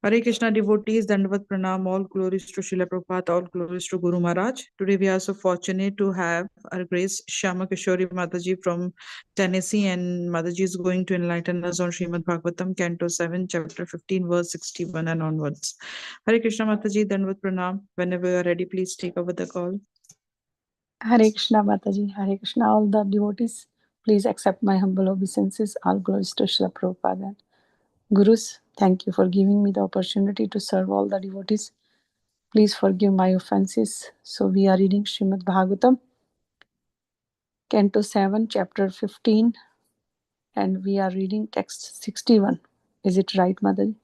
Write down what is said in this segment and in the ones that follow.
Hare Krishna devotees, Dandavat Pranam, all glories to Srila Prabhupada, all glories to Guru Maharaj. Today we are so fortunate to have our Grace Shama Kishori Mataji from Tennessee, and Mataji is going to enlighten us on Srimad Bhagvatam, Canto 7, Chapter 15, verse 61 and onwards. Hare Krishna Mataji, Dandavat Pranam. Whenever you are ready, please take over the call. Hare Krishna Mataji, Hare Krishna, all the devotees, please accept my humble obeisances. All glories to Srila Prabhupada. Gurus, thank you for giving me the opportunity to serve all the devotees. Please forgive my offenses. So we are reading Srimad Bhagavatam, Canto 7, Chapter 15, and we are reading text 61. Is it right, Mataji?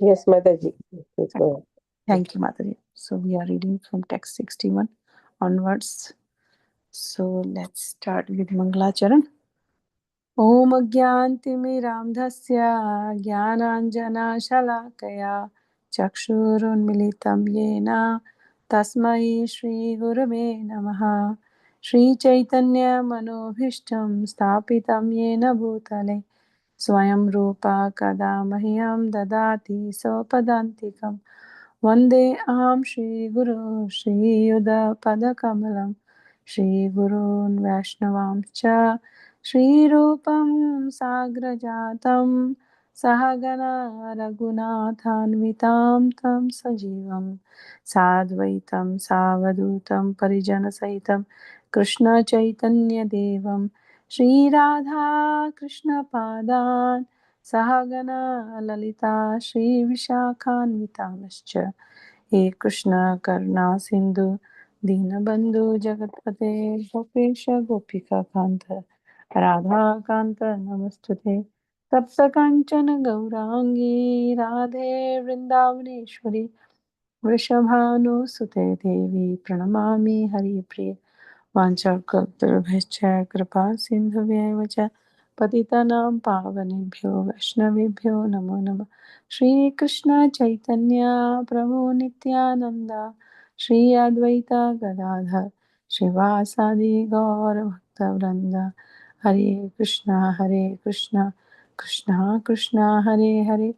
Yes, Mataji. Please go ahead. Thank you, Mataji. So we are reading from text 61 onwards. So let's start with Mangalacharan. ॐ अज्ञानतिमिरान्धस्य ज्ञानाञ्जनशलाकया चक्षुरुन्मिलितं येन तस्मै श्रीगुरवे नमः। श्रीचैतन्यमनोभीष्टं स्थापितं येन भूतले स्वयं रूपा कदा मह्यं ददाति स्वपदान्तिकं। वन्दे अहं श्रीगुरो श्रीयुधपदकमलं श्रीगुरून् वैष्णवांश्च श्रीरूपं साग्रजातं सहगणा रघुनाथान्वितां तं सजीवं साद्वैतं सावधूतं परिजनसहितं कृष्णचैतन्यदेवं श्रीराधा कृष्णपादान् सहगणा ललिता श्रीविशाखान्वितांश्च हे कृष्ण करुणा सिन्धु दीनबन्धु जगत्पते गोपेश गोपिकान्त राधाकान्त नमस्तुते। तप्तकाञ्चन गौराङ्गी राधे वृन्दावनेश्वरी वृषभानुसुते देवी प्रणमामि हरिप्रिये। वाञ्छाकल्पतरुभ्यश्च कृपा सिन्धुभ्येव च पतितानां पावनेभ्यो वैष्णवेभ्यो नमो नमः। श्रीकृष्ण चैतन्य प्रभु नित्यानन्द श्री अद्वैता गदाधर श्रीवासादि गौरभक्तवृन्द। हरे कृष्णा कृष्णा कृष्णा हरे हरे,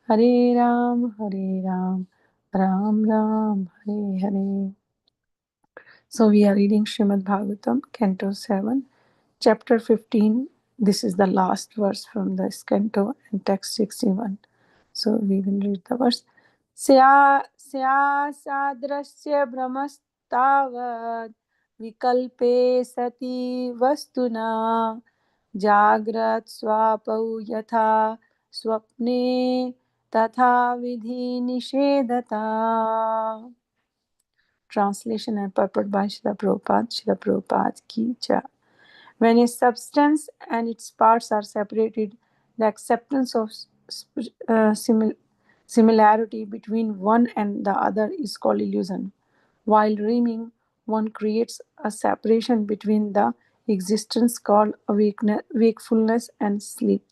हरे Ram Ram Ram Hare Hare. So we are reading Srimad Bhagavatam, Canto 7, Chapter 15. This is the last verse from this canto and text 61. So we will read the verse. Sya sadrasya brahmastavad vikalpe sati vastuna jagrat swapau yatha swapne tatha vidhi nishedata. Translation and purport by Srila Prabhupada. Srila Prabhupada ki jai. When a substance and its parts are separated, the acceptance of similarity between one and the other is called illusion. While dreaming, one creates a separation between the existence called wakefulness and sleep.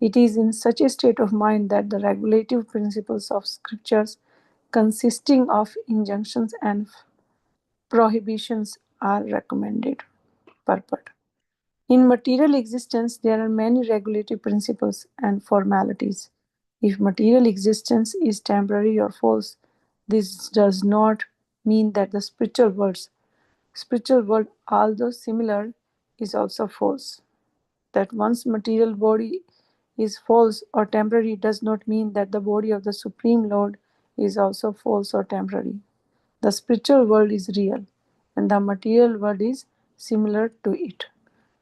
It is in such a state of mind that the regulative principles of scriptures, consisting of injunctions and prohibitions, are recommended. Purport. In material existence, there are many regulative principles and formalities. If material existence is temporary or false, this does not mean that the spiritual world, although similar, is also false. That one's material body is false or temporary does not mean that the body of the Supreme Lord is also false or temporary. The spiritual world is real, and the material world is similar to it.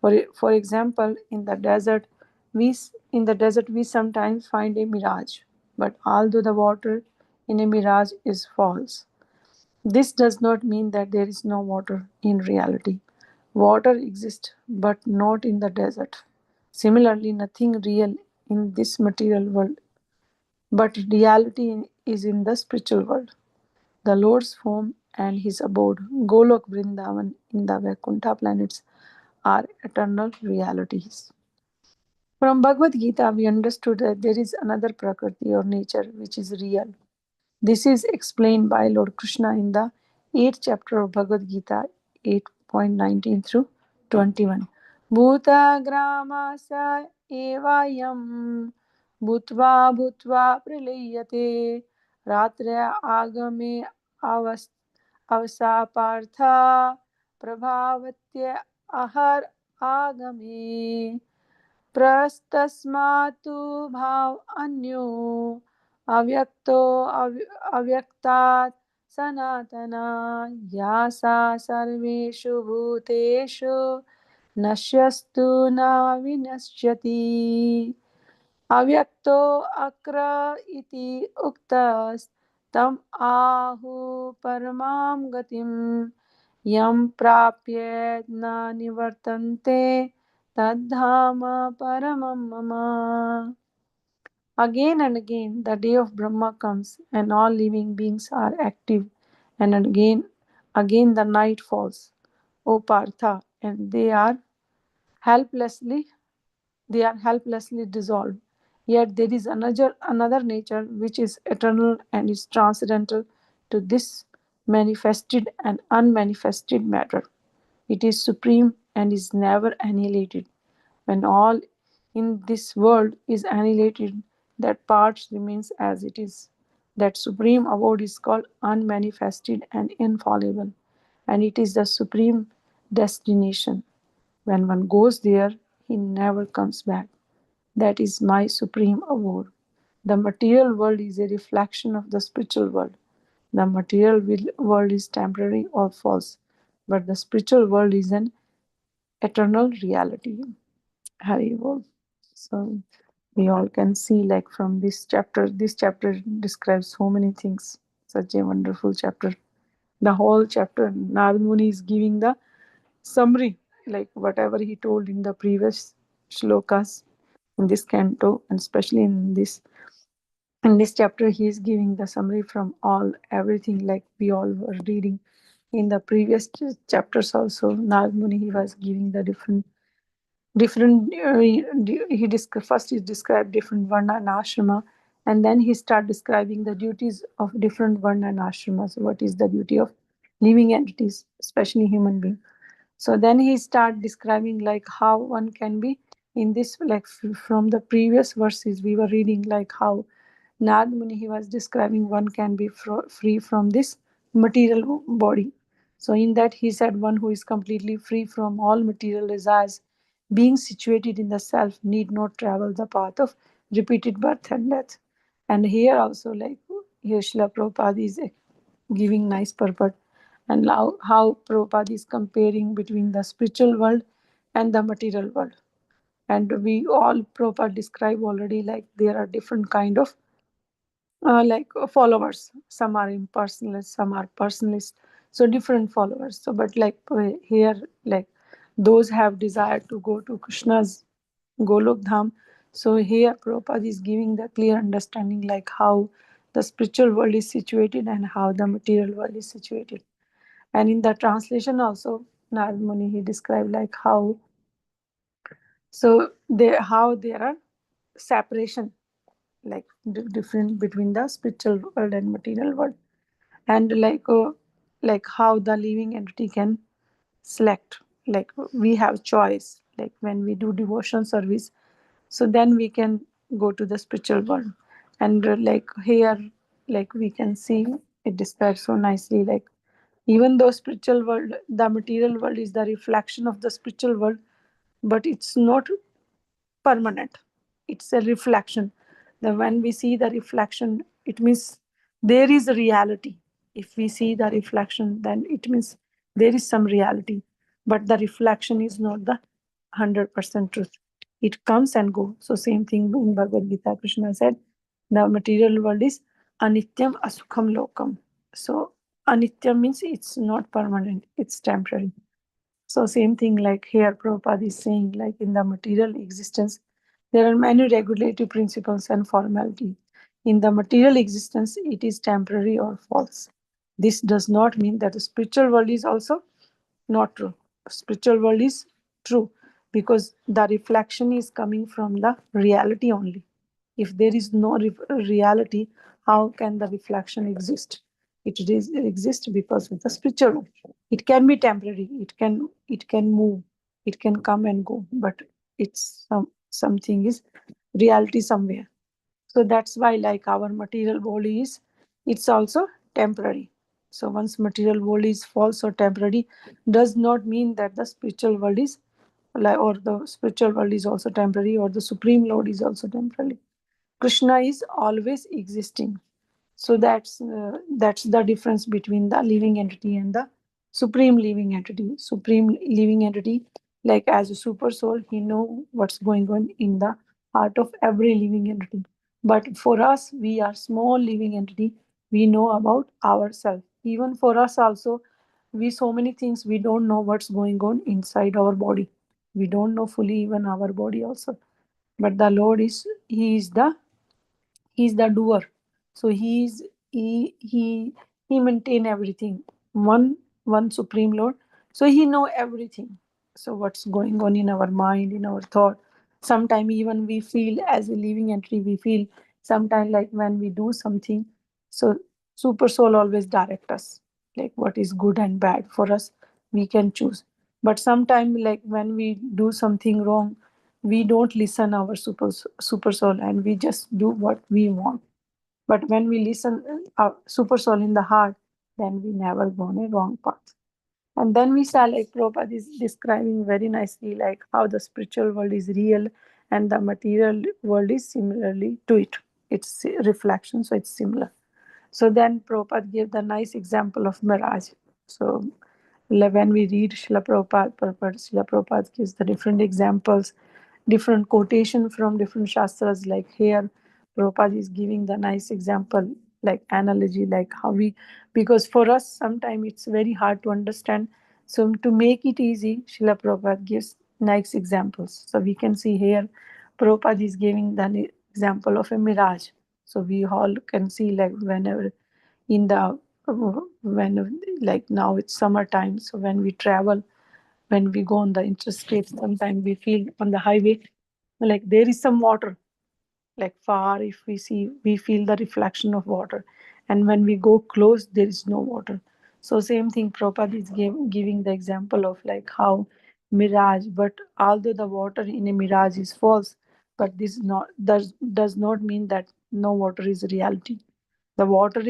For example, in the desert, we sometimes find a mirage, but although the water in a mirage is false, this does not mean that there is no water in reality. Water exists, but not in the desert. Similarly, nothing real in this material world, but reality is in the spiritual world. The Lord's form and his abode, Golok Vrindavan in the Vaikuntha planets, are eternal realities. From Bhagavad Gita, we understood that there is another Prakriti or nature which is real. This is explained by Lord Krishna in the 8th chapter of Bhagavad Gita, 8.19 through 21. Bhuta grama एवायं भूत्वा भूत्वा प्रलीयते रात्र्या आगमे अवसा पार्थ प्रभावत्य अहर आगमे प्रस्तस्मात् भाव अन्यो अव्यक्तो अव्यक्तात् सनातना या सा सर्वेषु भूतेषु नश्यस्तु न विनश्यति अव्यक्तो अक्र इति उक्तस्तम् आहुः परमां गतिं यं प्राप्य न निवर्तन्ते तद्धाम paramam mama. Again and again, the day of Brahma comes, and all living beings are active, and again the night falls, O Partha, and helplessly they are helplessly dissolved. Yet there is another nature which is eternal and is transcendental to this manifested and unmanifested matter. It is supreme and is never annihilated. When all in this world is annihilated, that part remains as it is. That supreme abode is called unmanifested and infallible, and it is the supreme destination. When one goes there, he never comes back. That is my supreme abode. The material world is a reflection of the spiritual world. The material world is temporary or false, but the spiritual world is an eternal reality. Hari Bol. So we all can see, like, from this chapter describes so many things. Such a wonderful chapter. The whole chapter, Narad Muni is giving the summary, like whatever he told in the previous shlokas in this canto, and especially in this chapter, he is giving the summary from everything, like we all were reading in the previous chapters. Also, Narad Muni, he was giving the different first he described different varna and ashrama, and then he start describing the duties of different varna and ashramas. What is the duty of living entities, especially human being? So then he start describing like how one can be in this, like from the previous verses we were reading, like how Nad Muni, he was describing one can be free from this material body. So in that he said one who is completely free from all material desires, being situated in the self, need not travel the path of repeated birth and death. And here also, like here Srila Prabhupada is giving nice purport, and now how Prabhupada is comparing between the spiritual world and the material world. And we all Prabhupada describe already, like there are different kind of followers. Some are impersonalist, some are personalist, so different followers. So but like here, like those have desire to go to Krishna's Golok Dham. So here Prabhupada is giving the clear understanding, like how the spiritual world is situated and how the material world is situated. And in the translation also, Narad Muni, he described like how, how there are separation, like different between the spiritual world and material world, and like how the living entity can select, like we have choice, like when we do devotion service, so then we can go to the spiritual world. And like here, like we can see it describes so nicely, like even though spiritual world, the material world is the reflection of the spiritual world, but it's not permanent, it's a reflection. The when we see the reflection, it means there is a reality. If we see the reflection, then it means there is some reality, but the reflection is not the 100% truth. It comes and go. So same thing in Bhagavad Gita, Krishna said the material world is anityam asukham lokam. So anityam means it's not permanent, it's temporary. So same thing, like here Prabhupada is saying, like in the material existence, there are many regulative principles and formality. In the material existence, it is temporary or false. This does not mean that the spiritual world is also not true. Spiritual world is true because the reflection is coming from the reality only. If there is no reality, how can the reflection exist? It exists because of the spiritual world. It can be temporary. It can move. It can come and go. But it's something is reality somewhere. So that's why like our material body is, it's also temporary. So once material world is false or temporary, does not mean that the spiritual world is like, or the spiritual world is also temporary, or the supreme lord is also temporary. Krishna is always existing. So that's the difference between the living entity and the supreme living entity. Supreme living entity, like as a super soul, he know what's going on in the heart of every living entity. But for us, we are small living entity. We know about ourselves. Even for us also, we so many things we don't know what's going on inside our body. We don't know fully even our body also. But the Lord is, he's the doer. So he maintain everything. One supreme lord, so he know everything. So what's going on in our mind, in our thought. Sometimes even we feel as a living entity, we feel sometimes like when we do something, so super soul always direct us, like what is good and bad for us, we can choose. But sometimes like when we do something wrong, we don't listen our super soul, and we just do what we want. But when we listen our super soul in the heart, then we never go on a wrong path. And then we saw like Prabhupada is describing very nicely like how the spiritual world is real and the material world is similarly to it. It's a reflection, so it's similar. So then Prabhupada gave the nice example of mirage. So when we read Srila Prabhupada gives the different examples, different quotation from different shastras. Like here, Prabhupada is giving the nice example, like analogy, like how we, because for us, sometimes it's very hard to understand. So to make it easy, Srila Prabhupada gives nice examples. So we can see here, Prabhupada is giving the example of a mirage. So we all can see like whenever in the when like now it's summertime, so when we travel, when we go on the interstate, sometimes we feel on the highway like there is some water, like far if we see, we feel the reflection of water, and when we go close there is no water. So same thing Prabhupada is giving the example of like how mirage, but although the water in a mirage is false, but this not does not mean that no water is reality. The water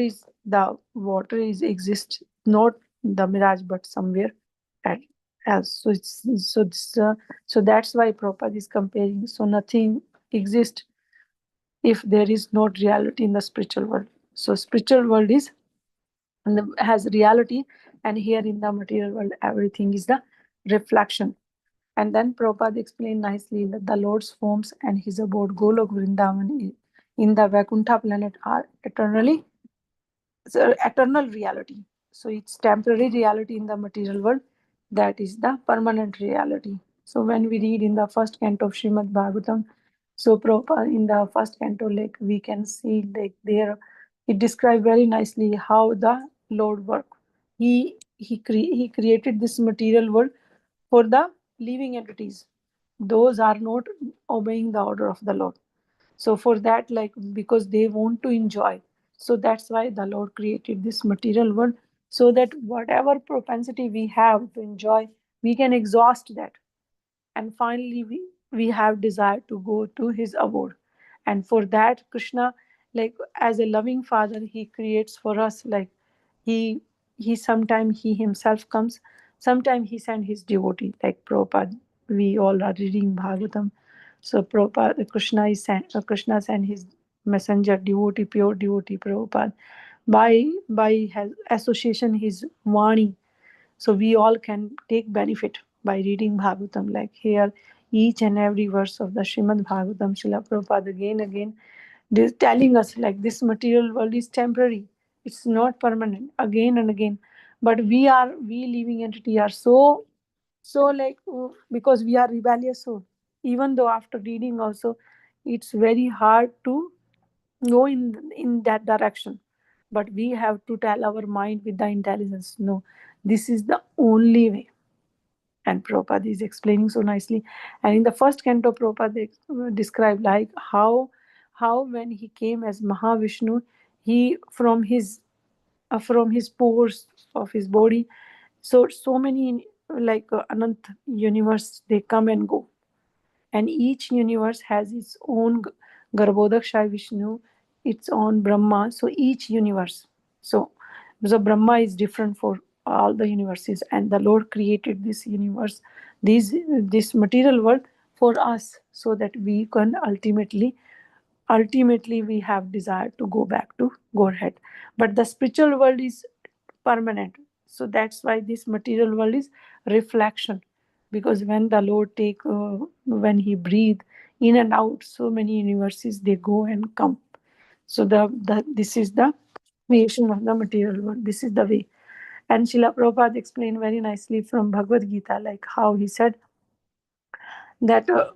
is exists, not the mirage but somewhere at else. So it's so this, so that's why Prabhupada is comparing. So nothing exists if there is no reality in the spiritual world. So spiritual world is has reality, and here in the material world everything is the reflection. And then Prabhupada explained nicely that the Lord's forms and his abode Golok Vrindavan in the Vaikuntha planet are eternally, so eternal reality. So it's temporary reality in the material world, that is the permanent reality. So when we read in the first canto of Srimad Bhagavatam, so proper in the first canto, like we can see like there, it describes very nicely how the Lord work. He created this material world for the living entities. Those are not obeying the order of the Lord. So for that, like because they want to enjoy, so that's why the Lord created this material world, so that whatever propensity we have to enjoy, we can exhaust that, and finally we have desire to go to his abode. And for that Krishna, like as a loving father, he creates for us, like he sometimes he himself comes, sometimes he send his devotee, like Prabhupada. We all are reading Bhagavatam. So Prabhupada, Krishna sent his messenger devotee, pure devotee Prabhupada, by his association his Vani. So we all can take benefit by reading Bhagavatam. Like here, each and every verse of the Srimad Bhagavatam, Srila Prabhupada again, this telling us like this material world is temporary. It's not permanent. Again and again. But we living entity are so like because we are rebellious soul. Even though after reading also, it's very hard to go in that direction, but we have to tell our mind with the intelligence, no, this is the only way. And Prabhupada is explaining so nicely. And in the first canto, Prabhupada described like how when he came as Mahavishnu, he from his pores of his body, so many like Anant universe, they come and go. and each universe has its own Garbhodakshai Vishnu, its own Brahma. So each universe, so Brahma is different for all the universes, and the Lord created this universe, this material world for us, so that we can ultimately we have desire to go back to Godhead. But the spiritual world is permanent. So that's why this material world is reflection. Because when the Lord when He breathe in and out, so many universes they go and come. So this is the creation of the material world. This is the way. And Srila Prabhupada explained very nicely from Bhagavad Gita, like how he said that the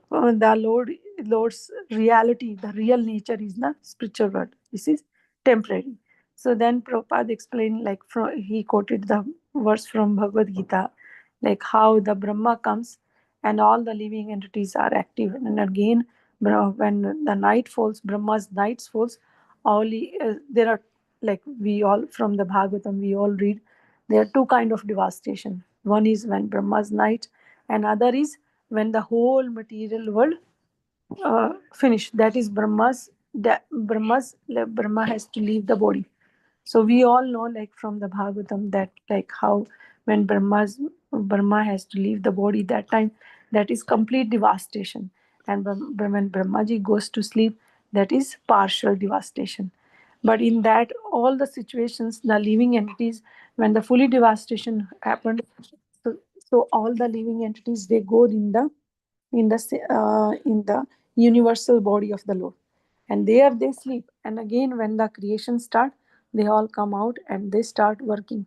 Lord's reality, the real nature is the spiritual world. This is temporary. So then Prabhupada explained, like he quoted the verse from Bhagavad Gita, like how the Brahma comes and all the living entities are active. And again, when the night falls, Brahma's nights falls, there are, like we all from the Bhagavatam, we all read, there are two kind of devastation. One is when Brahma's night, and other is when the whole material world finish. That is Brahma has to leave the body. So we all know, like from the Bhagavatam, that like how when Brahma has to leave the body, that time that is complete devastation. And when Brahmaji goes to sleep, that is partial devastation. But in that all the situations, the living entities, when the fully devastation happened, so, so all the living entities they go in the universal body of the Lord, and there they sleep. And again, when the creation start, they all come out and they start working.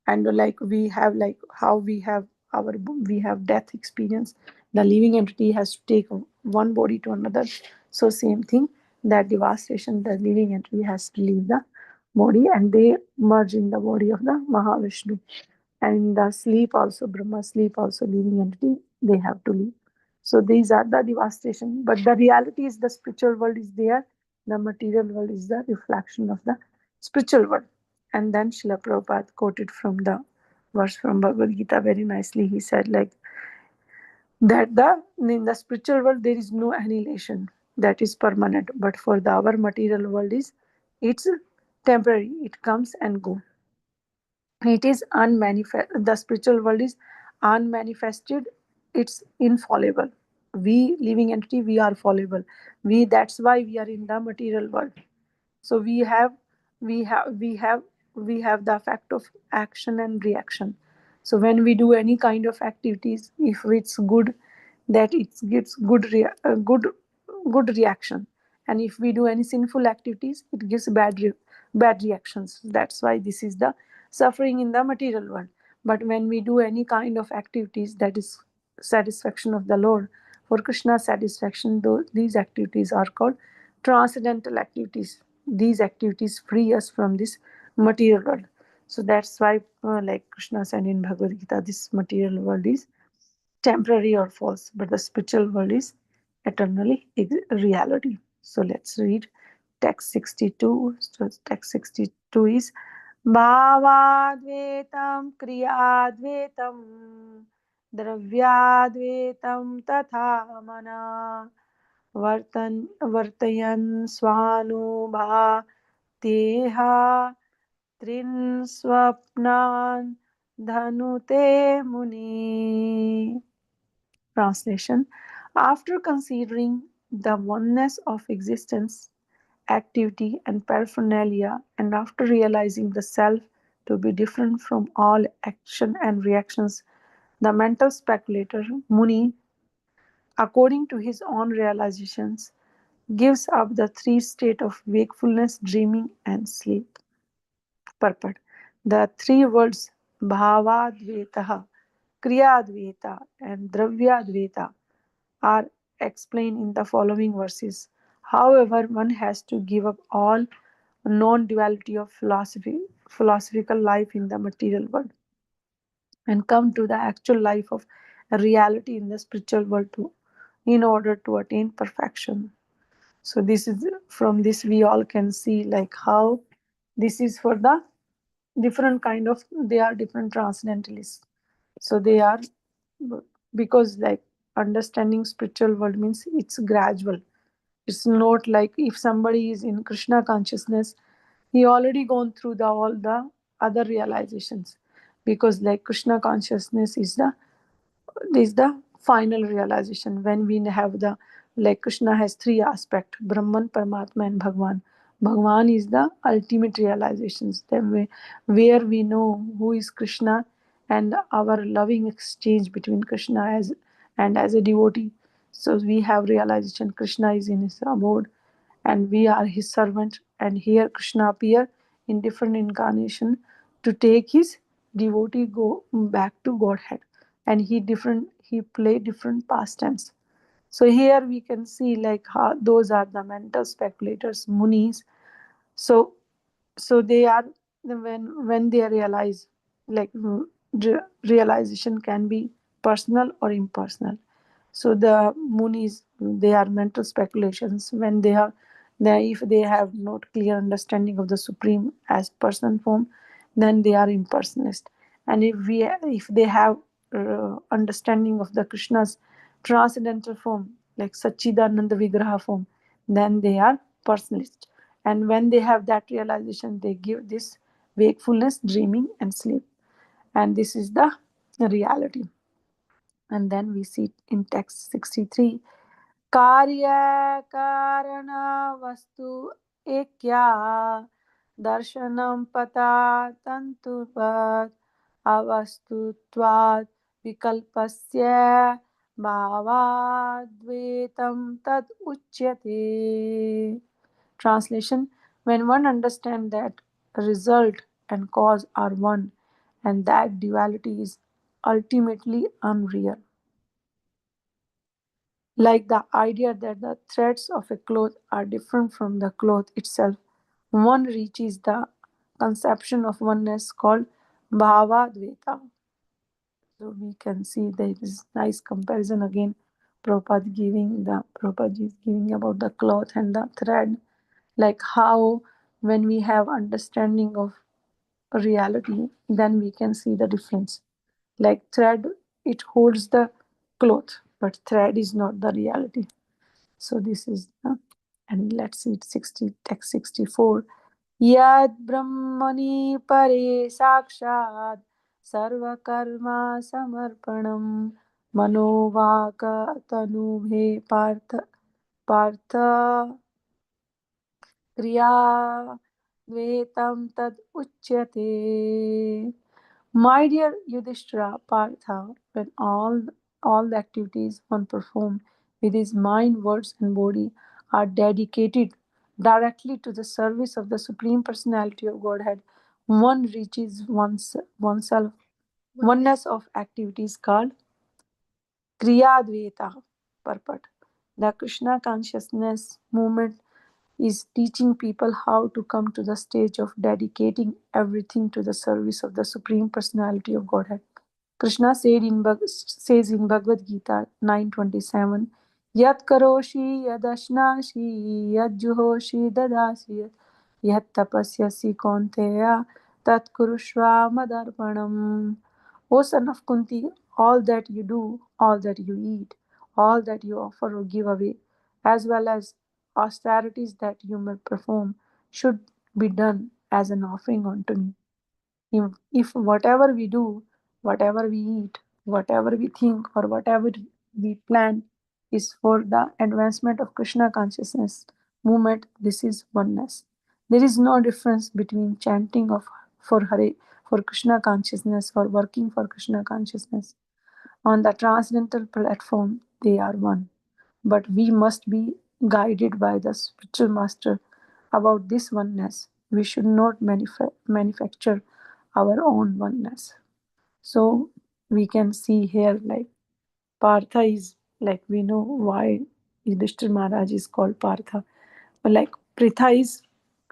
And like we have, like how we have death experience, the living entity has to take one body to another. So same thing, that devastation, the living entity has to leave the body and they merge in the body of the Mahavishnu. And the sleep also, Brahma sleep also, living entity, they have to leave. So these are the devastation. But the reality is the spiritual world is there. The material world is the reflection of the spiritual world. And then Srila Prabhupada quoted from the verse from Bhagavad Gita very nicely. He said like that in the spiritual world there is no annihilation, that is permanent. But for the our material world it's temporary. It comes and go. It is unmanifest. The spiritual world is unmanifested. It's infallible. We living entity, we are fallible. That's why we are in the material world. So we have the effect of action and reaction. So when we do any kind of activities, if it's good, that it gives good reaction. And if we do any sinful activities, it gives bad reactions. That's why this is the suffering in the material world. But when we do any kind of activities, that is satisfaction of the Lord, for Krishna's satisfaction, these activities are called transcendental activities. These activities free us from this material world. So that's why, like Krishna said in Bhagavad Gita, this material world is temporary or false, but the spiritual world is eternally reality. So let's read text 62. So text 62 is Bhavadvetam Kriyadvetam Dravyadvetam Tatha Mana Vartayan Swanubha Teha Trin Swapnan Dhanute Muni. Translation. After considering the oneness of existence, activity, and paraphernalia, and after realizing the self to be different from all action and reactions, the mental speculator, Muni, according to his own realizations, gives up the three states of wakefulness, dreaming, and sleep. Purport. The three words Bhavadvetaha, Kriyadveta, and Dravyadveta are explained in the following verses. However, one has to give up all non-duality of philosophical life in the material world and come to the actual life of reality in the spiritual world too, in order to attain perfection. So this is, from this we all can see like how this is for the different kind of, they are different transcendentalists. So they are, because like understanding spiritual world means it's gradual. It's not like if somebody is in Krishna consciousness, he already gone through all the other realizations, because like Krishna consciousness is the final realization. When we have the, like Krishna has three aspects: Brahman, Paramatma, and Bhagwan. Bhagwan is the ultimate realizations, where we know who is Krishna, and our loving exchange between Krishna as a devotee. So we have realization Krishna is in his abode and we are his servant, and here Krishna appear in different incarnation to take his devotee go back to Godhead, and he play different pastimes. So here we can see like how those are the mental speculators, munis. So they are, when they realize, like realization can be personal or impersonal. So the munis, they are mental speculations when if they have not clear understanding of the supreme as person form, then they are impersonalist. And if they have understanding of the Krishna's transcendental form, like Sachidananda Vigraha form, then they are personalist. And when they have that realization, they give this wakefulness, dreaming, and sleep. And this is the reality. And then we see in text 63, Karya Karana Vastu Ekya Darshanam Pata Tantuvat Avastutvat Vikalpasya Bhavadvetam Tad Uchyate. Translation: when one understands that result and cause are one, and that duality is ultimately unreal. Like the idea that the threads of a cloth are different from the cloth itself, one reaches the conception of oneness called Bhava-dveta. So we can see there is nice comparison again. Prabhupada is giving about the cloth and the thread, like how when we have understanding of reality, then we can see the difference. Like thread, it holds the cloth, but thread is not the reality. So this is and let's see text 64. Yad Brahmani pare sakshat sarva karma samarpanam manovaka tanubhe partha kriya dvetam tad uchyate. My dear Yudhishthira, Partha, when all the activities one performed with his mind, words, and body are dedicated directly to the service of the Supreme Personality of Godhead, one reaches oneself oneness of activities called Kriyadveta purport. The Krishna consciousness movement is teaching people how to come to the stage of dedicating everything to the service of the Supreme Personality of Godhead. Krishna says in Bhagavad Gita 9:27, Yat karoshi yadashnashi yad juhoshi dadasi yat tapasyasi konteya tat kurushva madarpanam. O son of Kunti, all that you do, all that you eat, all that you offer or give away, as well as austerities that you may perform, should be done as an offering unto me. If whatever we do, whatever we eat, whatever we think, or whatever we plan is for the advancement of Krishna consciousness movement, this is oneness. There is no difference between chanting of for Hare for Krishna consciousness or working for Krishna consciousness. On the transcendental platform, they are one. But we must be guided by the spiritual master about this oneness. We should not manufacture our own oneness. So we can see here like Partha is, like we know why Yudhishthira Maharaj is called Partha. But like Pritha is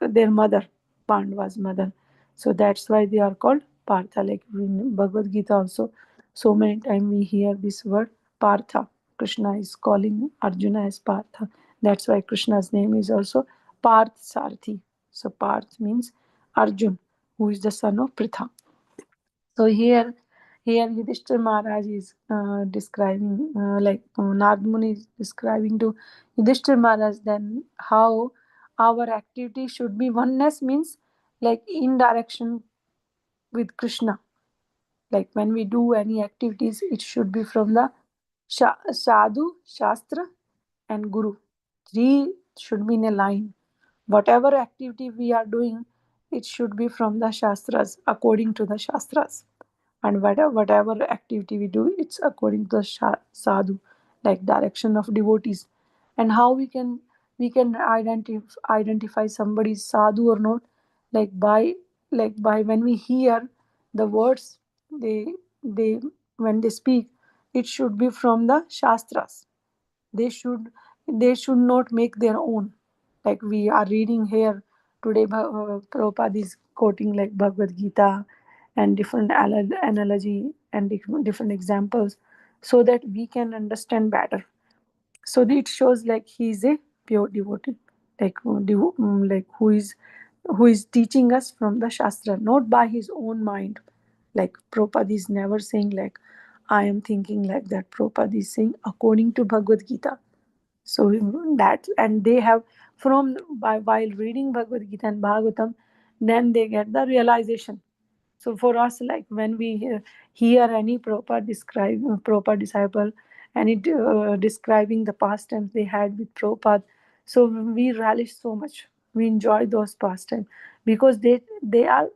their mother, Pandava's mother. So that's why they are called Partha. Like in Bhagavad Gita also, so many times we hear this word Partha. Krishna is calling Arjuna as Partha. That's why Krishna's name is also Parth Sarthi. So Parth means Arjun, who is the son of Pritha. So here here Yudhishthira Maharaj is describing, Narad Muni is describing to Yudhishthira Maharaj, then how our activity should be oneness means like in direction with Krishna. Like when we do any activities, it should be from the Sadhu, Shastra, and Guru. Three should be in a line. Whatever activity we are doing, it should be from the Shastras, according to the Shastras. And whatever activity we do, it's according to the sadhu, like direction of devotees. And how we can identify somebody's sadhu or not, like by when we hear the words they when they speak, it should be from the shastras. They should not make their own. Like we are reading here today, Prabhupada is quoting like Bhagavad Gita and different analogy and different examples, so that we can understand better. So that it shows like he is a pure devotee, like like who is teaching us from the shastra, not by his own mind. Like Prabhupada is never saying like I am thinking like that. Prabhupada is saying according to Bhagavad Gita. So that, and they have while reading Bhagavad Gita and Bhagavatam, then they get the realization. So for us, like when we hear any proper disciple, and it describing the past times they had with Prabhupada, so we relish so much. We enjoy those past times because they are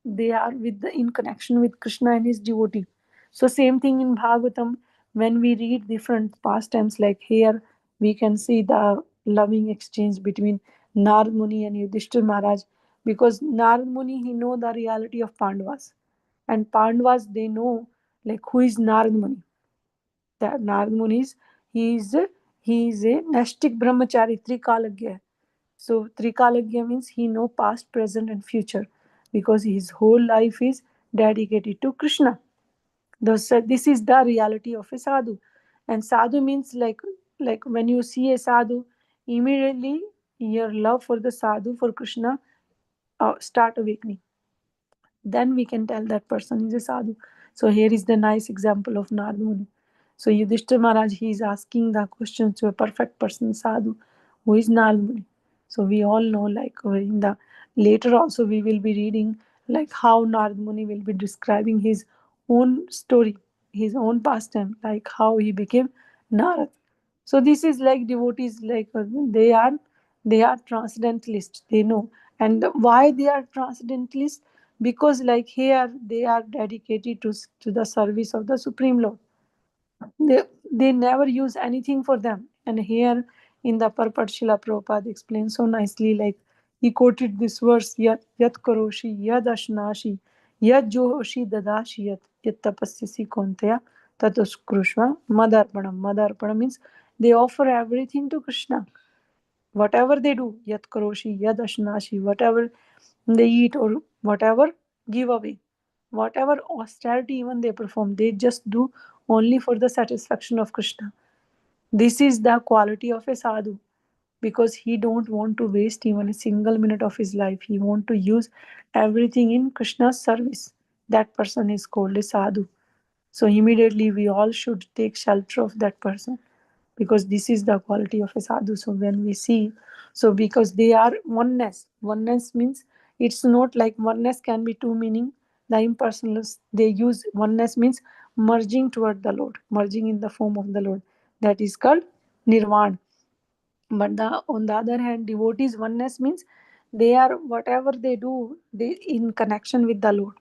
with in connection with Krishna and his devotee. So same thing in Bhagavatam, when we read different pastimes, like here we can see the loving exchange between Narad Muni and Yudhishthir Maharaj, because Narad Muni he know the reality of Pandavas, and Pandavas they know like who is Narad Muni. That Narad Muni is he is a Nashtik Brahmachari Trikalagya. So Trikalagya means he know past, present, and future, because his whole life is dedicated to Krishna. This is the reality of a sadhu. And sadhu means like when you see a sadhu, immediately your love for the sadhu, for Krishna, start awakening. Then we can tell that person is a sadhu. So here is the nice example of Narad Muni. So Yudhishthira Maharaj, he is asking the question to a perfect person, sadhu, who is Narad Muni. So we all know, like in the later also we will be reading like how Narad Muni will be describing his own story, his own pastime, like how he became Narad. So this is like devotees, like they are transcendentalists. They know, and why they are transcendentalists, because like here they are dedicated to the service of the Supreme Lord. They never use anything for them. And here in the Purport, Srila Prabhupada explains so nicely, like he quoted this verse, yat karoshi, yad ashnashi, yad johoshi dadashi, yat tapasyasi kontaya tatuskrushva madarpanam. Madarpanam means they offer everything to Krishna. Whatever they do, yat karoshi, yad ashnashi, whatever they eat or whatever give away, whatever austerity even they perform, they just do only for the satisfaction of Krishna. This is the quality of a sadhu, because he don't want to waste even a single minute of his life. He want to use everything in Krishna's service. That person is called a sadhu. So immediately we all should take shelter of that person, because this is the quality of a sadhu. So when we see, so because they are oneness means it's not like oneness can be two meaning. The impersonalists they use oneness means merging toward the Lord, merging in the form of the Lord. That is called nirvana. But on the other hand, devotees oneness means they are whatever they do, they in connection with the Lord.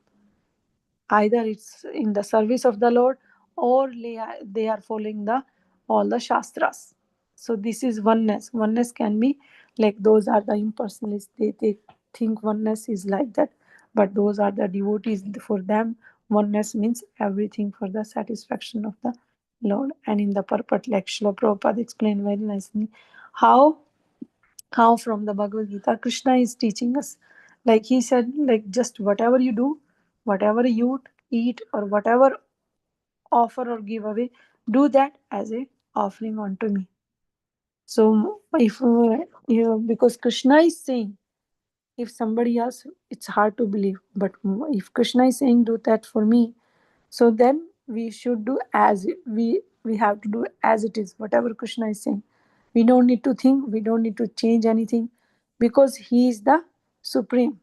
Either it's in the service of the Lord, or they are following the all the shastras. So this is oneness can be like those are the impersonalists. They think oneness is like that, but those are the devotees. For them oneness means everything for the satisfaction of the Lord. And in the purport, like Srila Prabhupada explained very nicely how from the Bhagavad Gita Krishna is teaching us. Like he said, like just whatever you do, whatever you eat, or whatever offer or give away, do that as a offering unto me. So if because Krishna is saying, if somebody else, it's hard to believe, but if Krishna is saying do that for me, So then we should do as we have to do as it is, whatever Krishna is saying. We don't need to think, we don't need to change anything, because he is the supreme.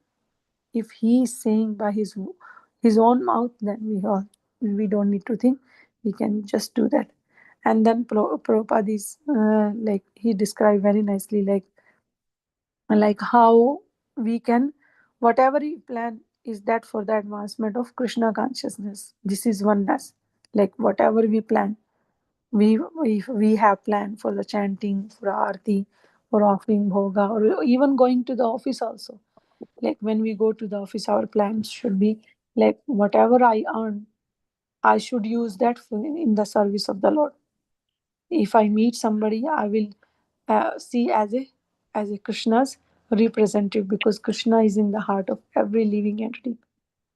If he is saying by his own mouth, then we don't need to think, we can just do that. And then Prabhupada is like he described very nicely, like how we can, whatever we plan is that for the advancement of Krishna consciousness. This is oneness. Like whatever we plan, we have planned for the chanting, for arti, for offering bhoga, or even going to the office also. Like when we go to the office, our plans should be like, whatever I earn, I should use that in the service of the Lord. If I meet somebody, I will see as a Krishna's representative, because Krishna is in the heart of every living entity.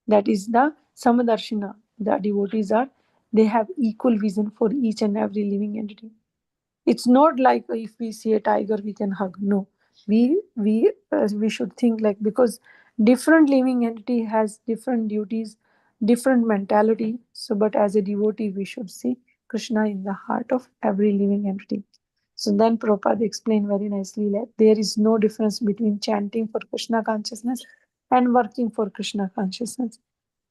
That is the Samadarshina. The devotees are, they have equal vision for each and every living entity. It's not like if we see a tiger we can hug. No, we should think like, because different living entity has different duties, different mentality. So but as a devotee we should see Krishna in the heart of every living entity. So then Prabhupada explained very nicely that there is no difference between chanting for Krishna consciousness and working for Krishna consciousness,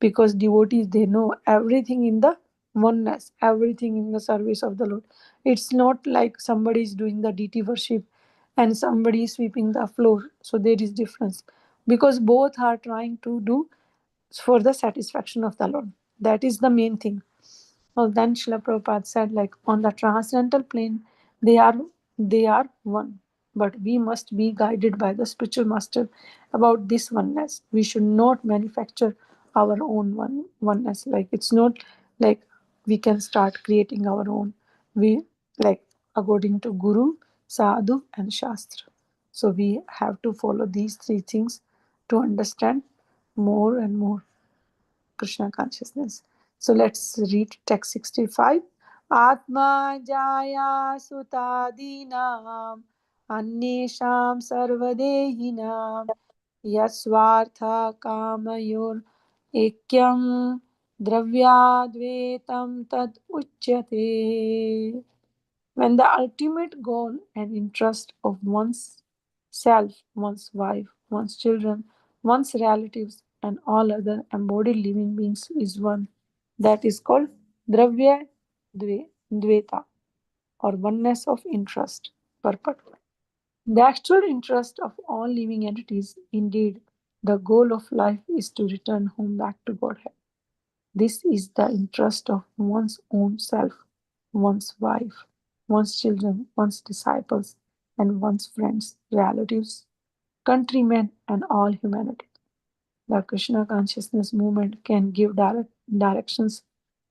because devotees, they know everything in the oneness, everything in the service of the Lord. It's not like somebody is doing the deity worship and somebody is sweeping the floor. So there is difference, because both are trying to do for the satisfaction of the Lord. That is the main thing. Well, then Srila Prabhupada said, like on the transcendental plane, they are they are one. But we must be guided by the spiritual master about this oneness. We should not manufacture our own oneness. Like it's not like we can start creating our own. We like according to Guru, Sadhu, and Shastra. So we have to follow these three things to understand more and more Krishna consciousness. So let's read text 65. Atma Jaya Sutadinam Annesham Sarvadehinam Yasvartha Kamayor Ekyam Dravyadvetam Tad Uchyate. When the ultimate goal and interest of one's self, one's wife, one's children, one's relatives, and all other embodied living beings is one, that is called Dravya Dveta, or oneness of interest, purport. The actual interest of all living entities, indeed, the goal of life is to return home back to Godhead. This is the interest of one's own self, one's wife, one's children, one's disciples, and one's friends, relatives, countrymen, and all humanity. The Krishna consciousness movement can give directions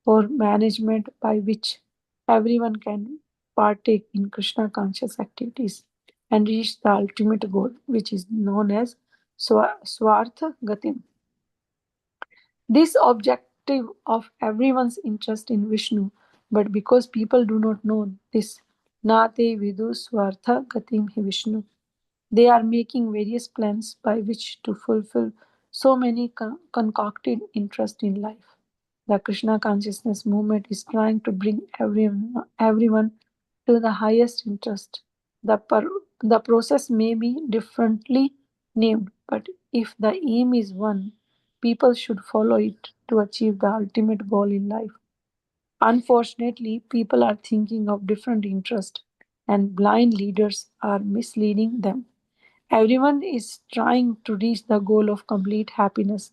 for management by which everyone can partake in Krishna conscious activities and reach the ultimate goal, which is known as Swartha Gatim. This objective of everyone's interest in Vishnu, but because people do not know this, Nate Vidu Swartha Gatim Hi Vishnu, they are making various plans by which to fulfill so many concocted interests in life. The Krishna consciousness movement is trying to bring everyone to the highest interest. The process may be differently named, but if the aim is one, people should follow it to achieve the ultimate goal in life. Unfortunately, people are thinking of different interests, and blind leaders are misleading them. Everyone is trying to reach the goal of complete happiness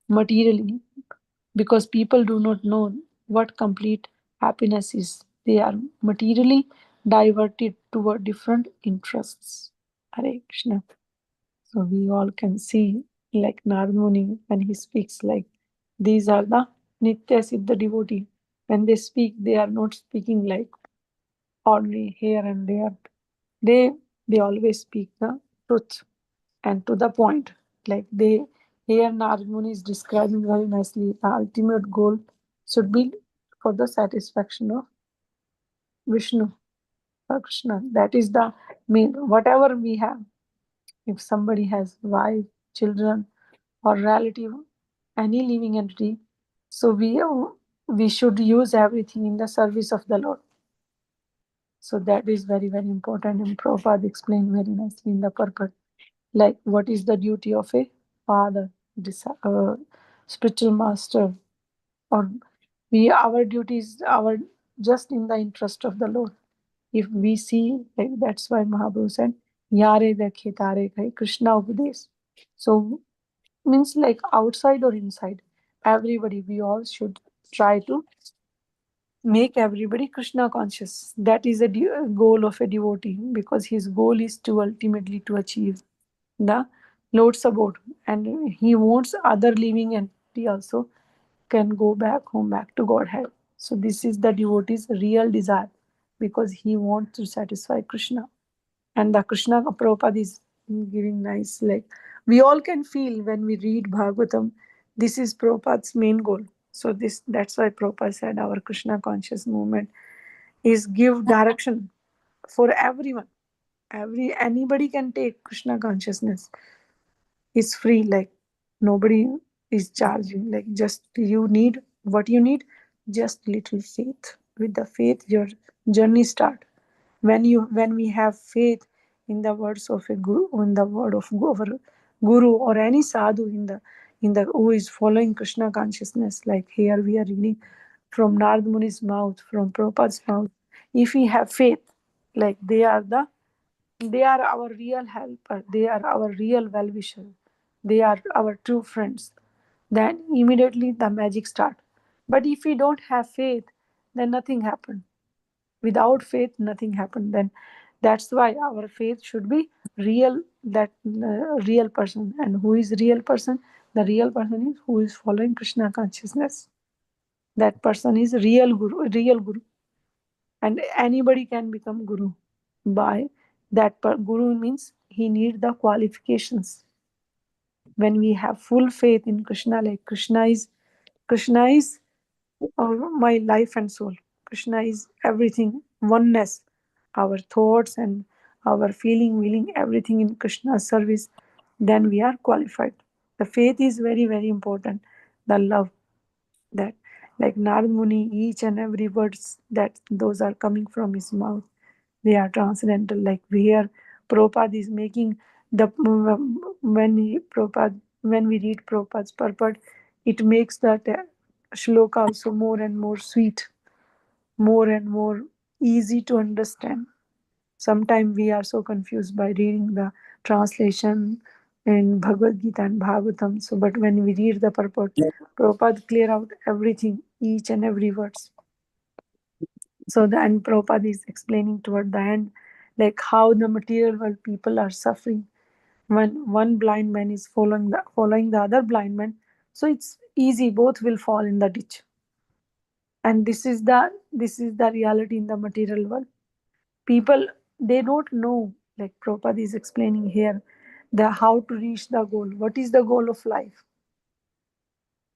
materially, because people do not know what complete happiness is. They are materially diverted toward different interests. Hare Krishna. So we all can see, like Narad Muni, when he speaks, like these are the Nitya Siddha devotee. When they speak, they are not speaking like ordinary here and there. They they always speak the truth and to the point. Like they here Narad Muni is describing very nicely, the ultimate goal should be for the satisfaction of Vishnu or Krishna. That is the main. Whatever we have, if somebody has wife, children, or relative, any living entity, so we should use everything in the service of the Lord. So that is very, very important. And Prabhupada explained very nicely in the purport, like what is the duty of a father, spiritual master, or we, our duty is our just in the interest of the Lord. If we see, like that's why Mahaprabhu said, Yare dekhe tare kai Krishna Upadesh. So means like outside or inside, everybody, we all should try to make everybody Krishna conscious. That is a goal of a devotee, because his goal is to ultimately to achieve the Lord's abode, and he wants other living entity also can go back home, back to Godhead. So this is the devotee's real desire, because he wants to satisfy Krishna. And the Krishna Prabhupada is giving nice, like we all can feel when we read Bhagavatam, this is Prabhupada's main goal. So this, that's why Prabhupada said our Krishna conscious movement is give direction for everyone. Anybody can take Krishna consciousness. It's free, like nobody is charging. Like just you need what you need, just little faith. With the faith, your journey start. When we have faith in the words of a guru, in the word of our guru or any sadhu in the who is following Krishna consciousness, like here we are reading from Narad Muni's mouth, from Prabhupada's mouth. If we have faith, like they are our real helper, they are our real well-wisher, they are our true friends, then immediately the magic start. But if we don't have faith, then nothing happened. Without faith nothing happened. Then that's why our faith should be real, that real person. And who is real person? The real person is who is following Krishna consciousness. That person is real guru. And anybody can become guru by that. Guru means he need the qualifications. When we have full faith in Krishna, like Krishna is my life and soul. Krishna is everything, oneness, our thoughts and our feeling, willing, everything in Krishna's service, then we are qualified. The faith is very, very important. The love, that like Narad Muni, each and every words that those are coming from his mouth, they are transcendental. Like we hear Prabhupada is making the when we read Prabhupada's purport, it makes that shloka also more and more sweet, more and more easy to understand. Sometimes we are so confused by reading the translation in Bhagavad Gita and Bhagavatam. So, but when we read the purport, Prabhupada clear out everything, each and every words. So and Prabhupada is explaining toward the end, like how the material world people are suffering when one blind man is following the other blind man. So it's easy, both will fall in the ditch. And this is the reality in the material world. People, they don't know, like Prabhupada is explaining here, the how to reach the goal. What is the goal of life?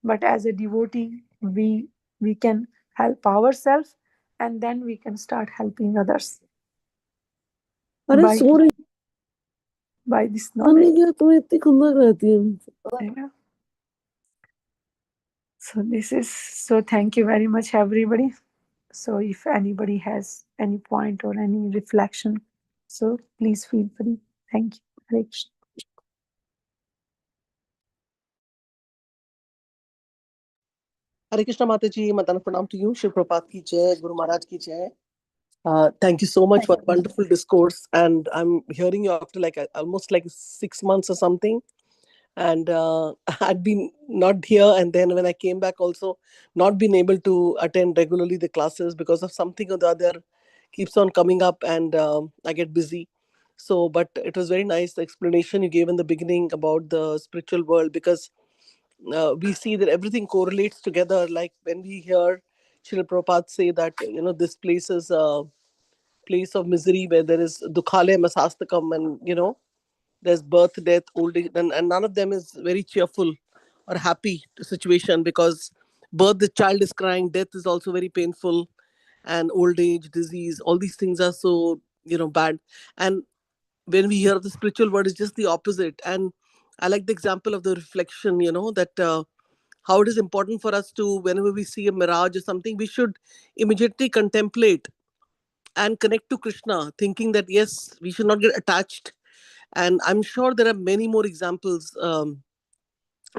But as a devotee, we can help ourselves, and then we can start helping others अरे by सो रही by this नहीं knowledge. गया तुम्हें इतनी खंदक रहती है Yeah. So this is so. Thank you very much, everybody. So if anybody has any point or any reflection, so please feel free. Thank you. Hare Krishna. Hare Krishna Mataji, Madana Pranam to you. Shri Prabhupada ki jai, Guru Maharaj ki jai. Thank you so much for a wonderful discourse. And I'm hearing you after almost like 6 months or something. And I'd been not here. And then when I came back also, not been able to attend regularly the classes because of something or the other keeps on coming up, and I get busy. So, but it was very nice, the explanation you gave in the beginning about the spiritual world, because we see that everything correlates together. Like when we hear Srila Prabhupada say that, this place is a place of misery where there is dukhale masastakam, and, there's birth, death, old age, and none of them is very cheerful or happy situation, because birth, the child is crying, death is also very painful, and old age, disease, all these things are so, bad. And when we hear the spiritual word, it's just the opposite. And I like the example of the reflection, that how it is important for us to, whenever we see a mirage or something, we should immediately contemplate and connect to Krishna, thinking that yes, we should not get attached. And I'm sure there are many more examples.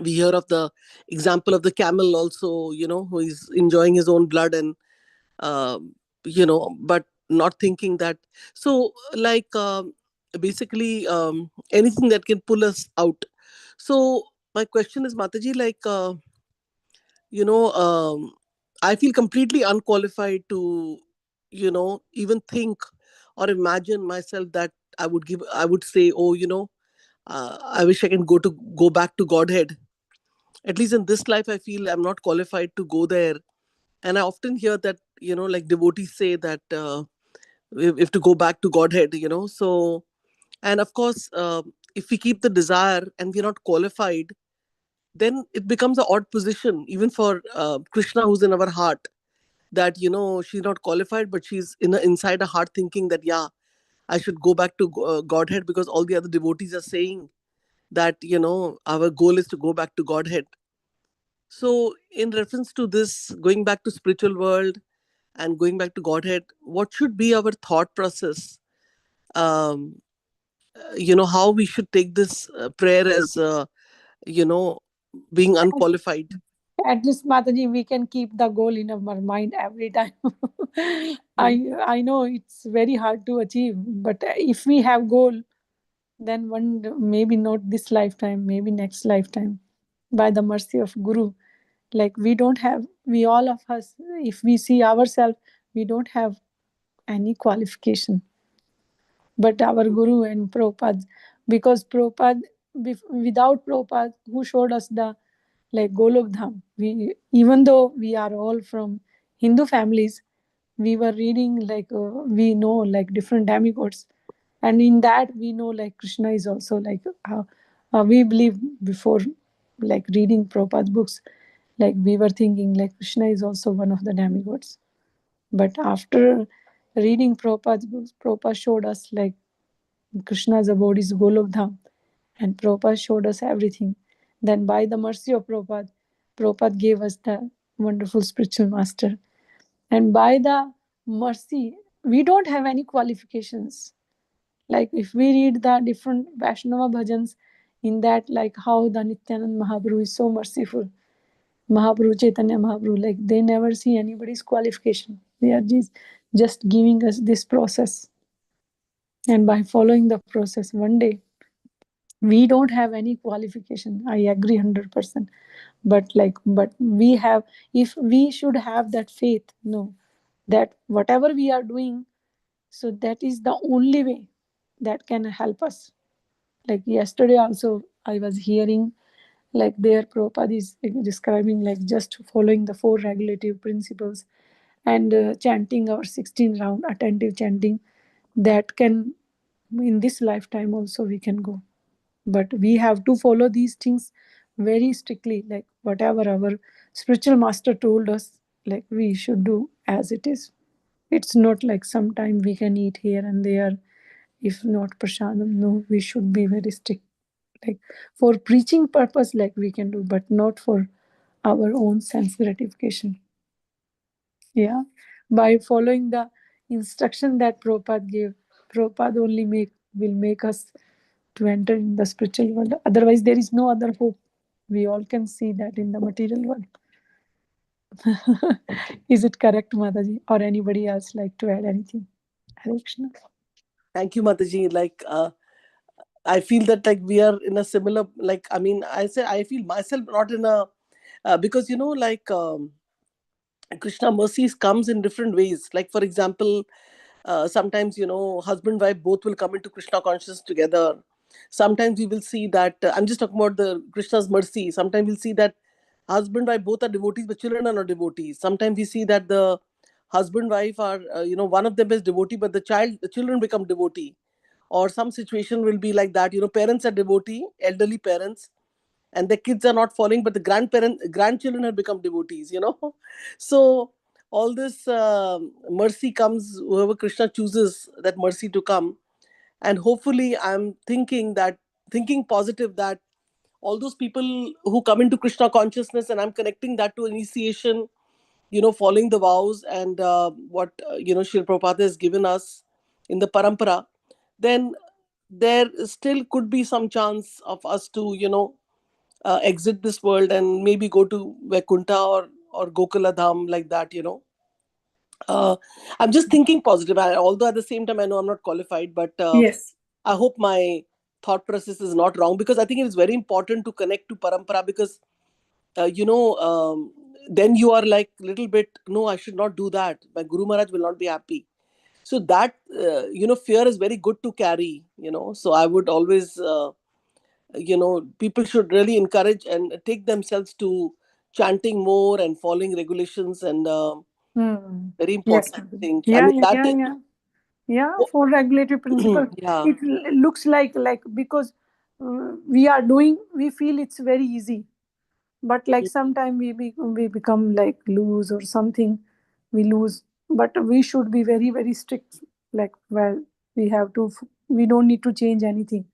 We hear of the example of the camel also, who is enjoying his own blood, and but not thinking that. So like basically anything that can pull us out. So my question is, Mataji, like you know I feel completely unqualified to even think or imagine myself that I would say, oh, I wish I can go back to Godhead. At least in this life, I feel I'm not qualified to go there. And I often hear that, like devotees say that if to go back to Godhead, so. And of course, if we keep the desire and we're not qualified, then it becomes an odd position, even for Krishna, who's in our heart, that, she's not qualified, but she's inside her heart thinking that, yeah, I should go back to Godhead, because all the other devotees are saying that, our goal is to go back to Godhead. So in reference to this, going back to spiritual world and going back to Godhead, what should be our thought process? Um, how we should take this prayer as, you know, being unqualified. At least, Mataji, we can keep the goal in our mind every time. I know it's very hard to achieve, but if we have goal, then maybe not this lifetime, maybe next lifetime, by the mercy of Guru. Like we all of us, if we see ourselves, we don't have any qualification. But our Guru and Prabhupada, because Prabhupada, without Prabhupada, who showed us the like Golok Dham, even though we are all from Hindu families, we were reading like we know like different demigods, and in that we know like Krishna is also like we believe before like reading Prabhupada's books, like we were thinking like Krishna is also one of the demigods. But after reading Prabhupada's books, Prabhupada showed us like Krishna's abode is Golok Dham, and Prabhupada showed us everything. Then by the mercy of Prabhupada, Prabhupada gave us the wonderful spiritual master. And by the mercy, we don't have any qualifications. Like if we read the different Vaishnava bhajans, in that like how the Nityanand Mahaprabhu is so merciful. Mahaprabhu, Chaitanya Mahaprabhu, like they never see anybody's qualification. They are just giving us this process. And by following the process, one day, we don't have any qualification. I agree 100%. But we have, if we should have that faith, no, that whatever we are doing, so that is the only way that can help us. Like yesterday also, I was hearing like their Prabhupada is describing like just following the 4 regulative principles and chanting our 16 round attentive chanting, that can, in this lifetime also we can go. But we have to follow these things very strictly, like whatever our spiritual master told us, like we should do as it is. It's not like sometime we can eat here and there, if not prasadam. No, we should be very strict. Like for preaching purpose, like we can do, but not for our own sense gratification. Yeah, by following the instruction that Prabhupada gave, Prabhupada only will make us to enter in the spiritual world. Otherwise, there is no other hope. We all can see that in the material world. Is it correct, Mataji? Or anybody else like to add anything? Hare Krishna. Thank you, Mataji. Like, I feel that like we are in a similar, like, I mean, I feel myself not in a, because, like, Krishna mercies comes in different ways. Like, for example, sometimes, husband, wife, both will come into Krishna consciousness together. Sometimes we will see that, I'm just talking about the Krishna's mercy. Sometimes we'll see that husband, wife, both are devotees, but children are not devotees. Sometimes we see that the husband, wife are, one of them is devotee, but the children become devotee. Or some situation will be like that, parents are devotee, elderly parents, and the kids are not following, but the grandchildren have become devotees. So all this mercy comes, whoever Krishna chooses that mercy to come. And hopefully I'm thinking positive, that all those people who come into Krishna consciousness, and I'm connecting that to initiation, following the vows and what, Srila Prabhupada has given us in the parampara, then there still could be some chance of us to, exit this world and maybe go to Vaikuntha or Gokula Dham, like that. I'm just thinking positive. Although at the same time, I know I'm not qualified, but Yes. I hope my thought process is not wrong, because I think it is very important to connect to parampara, because then you are like little bit, no, I should not do that. My Guru Maharaj will not be happy. So that fear is very good to carry. So I would always people should really encourage and take themselves to chanting more and following regulations, and very Yes. important, I think. I Yeah, mean, yeah, that yeah, is yeah. Yeah, for regulatory principle, yeah. it looks like because we feel it's very easy, but like sometimes we become like loose or something, we lose. But we should be very very strict. Like, well, we don't need to change anything.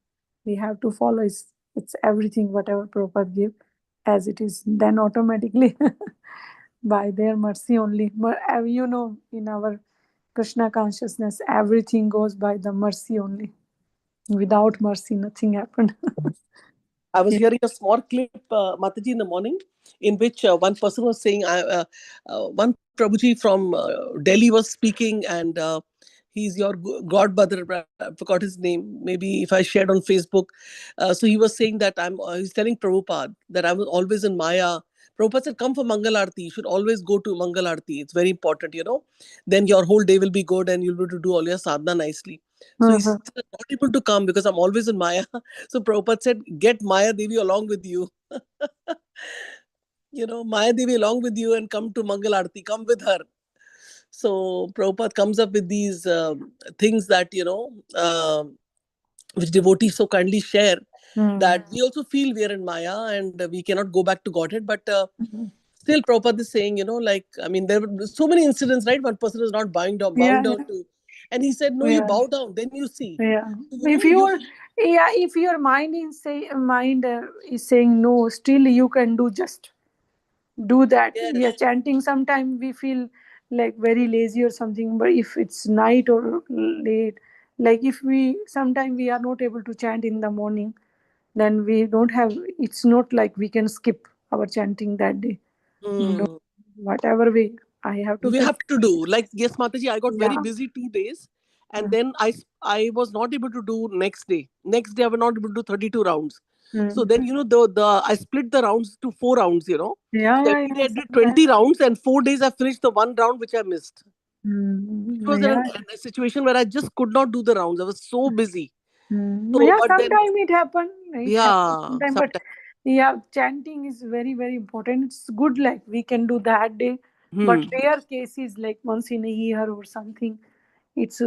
We have to follow. It's everything whatever Prabhupada give as it is. Then automatically by their mercy only. In our Krishna consciousness, everything goes by the mercy only. Without mercy, nothing happened. I was Yeah. hearing a small clip, Mataji, in the morning, in which one person was saying, one Prabhuji from Delhi was speaking, and he's your godbrother. I forgot his name. Maybe if I shared on Facebook. So he was saying that he's telling Prabhupada that I was always in Maya. Prabhupada said, come for Mangal Aarti. You should always go to Mangal Aarti. It's very important. Then your whole day will be good and you'll be able to do all your sadhana nicely. So he's Uh-huh. not able to come because I'm always in Maya. So Prabhupada said, get Maya Devi along with you. Maya Devi along with you and come to Mangal Aarti. Come with her. So Prabhupada comes up with these things that, which devotees so kindly share, that we also feel we are in Maya and we cannot go back to Godhead. But still Prabhupada is saying, I mean, there were so many incidents, right? One person is not bound down Yeah, to. And he said, no, you yeah, bow down, then you see. yeah. So, If your mind is saying no, still you can just do that. yes. We are chanting. Sometimes we feel like very lazy or something. But if it's night or late, like if sometimes we are not able to chant in the morning, then we don't have. It's not like we can skip our chanting that day. No, Hmm. whatever way I have to We finish. have to do, like, yes, Mataji, I got very Yeah. busy 2 days, and then I was not able to do next day I was not able to do 32 rounds. So then the I split the rounds to 4 rounds. Yeah, So yeah, every day yeah. I did 20 rounds, and 4 days I finished the one round which I missed. It was in Yeah. a situation where I just could not do the rounds. I was so busy. So Yeah, but then, sometimes it happen. It happens yeah, sometime, but sometimes. yeah, chanting is very, very important. It's good, like we can do that day, but Hmm. rare cases like once in a year or something. It's